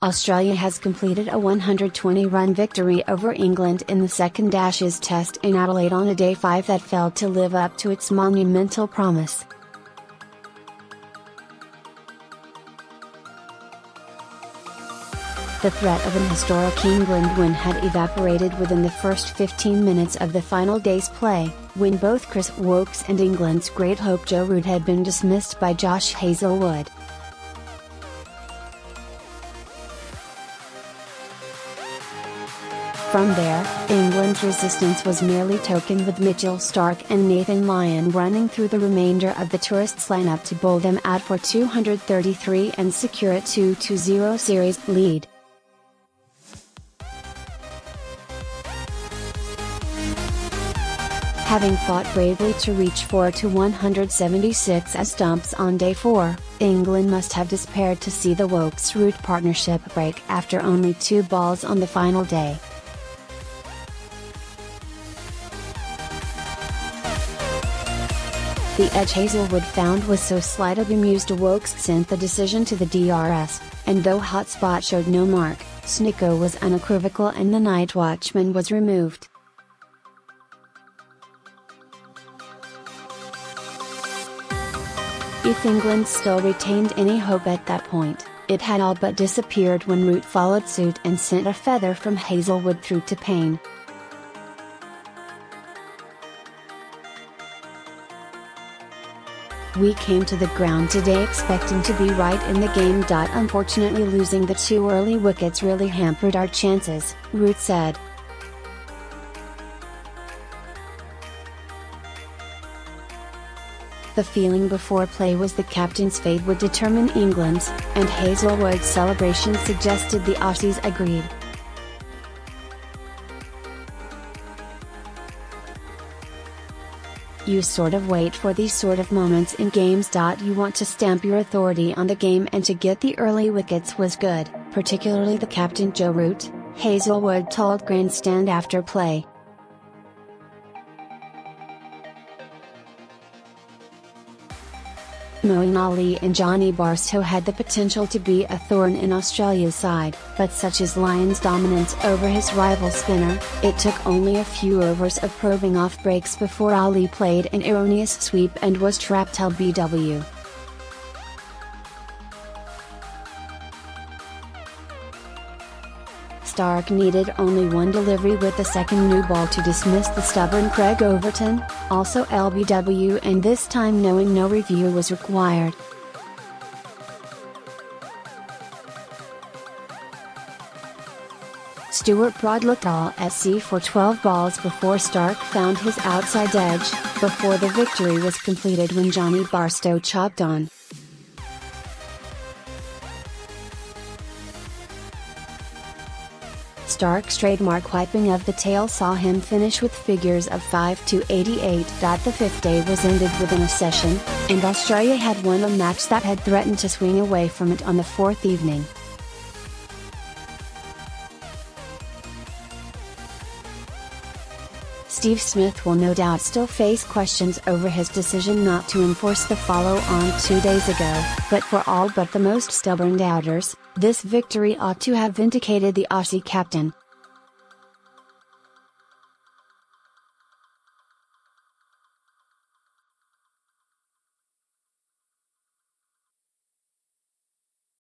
Australia has completed a 120-run victory over England in the second Ashes Test in Adelaide on a day 5 that failed to live up to its monumental promise. The threat of an historic England win had evaporated within the first 15 minutes of the final day's play, when both Chris Woakes and England's great hope Joe Root had been dismissed by Josh Hazlewood. From there, England's resistance was merely token, with Mitchell Starc and Nathan Lyon running through the remainder of the tourists' lineup to bowl them out for 233 and secure a 2-0 series lead. Having fought bravely to reach 4-176 as stumps on day 4, England must have despaired to see the Woakes-Root partnership break after only 2 balls on the final day. The edge Hazlewood found was so slight a bemused Woakes sent the decision to the DRS, and though Hotspot showed no mark, Snicko was unequivocal and the night watchman was removed. If England still retained any hope at that point, it had all but disappeared when Root followed suit and sent a feather from Hazlewood through to Payne. "We came to the ground today expecting to be right in the game. Unfortunately, losing the 2 early wickets really hampered our chances," Root said. The feeling before play was the captain's fate would determine England's, and Hazlewood's celebration suggested the Aussies agreed. "You sort of wait for these sort of moments in games. You want to stamp your authority on the game, and to get the early wickets was good, particularly the captain Joe Root," Hazlewood told Grandstand after play. Moeen Ali and Johnny Barstow had the potential to be a thorn in Australia's side, but such is Lyon's dominance over his rival spinner, it took only a few overs of probing off breaks before Ali played an erroneous sweep and was trapped LBW. Starc needed only 1 delivery with the second new ball to dismiss the stubborn Craig Overton, also LBW, and this time knowing no review was required. Stuart Broad looked all at sea for 12 balls before Starc found his outside edge, before the victory was completed when Johnny Barstow chopped on. Starc's trademark wiping of the tail saw him finish with figures of 5-88. The 5th day was ended within a session, and Australia had won a match that had threatened to swing away from it on the 4th evening. Steve Smith will no doubt still face questions over his decision not to enforce the follow-on 2 days ago, but for all but the most stubborn doubters, this victory ought to have vindicated the Aussie captain.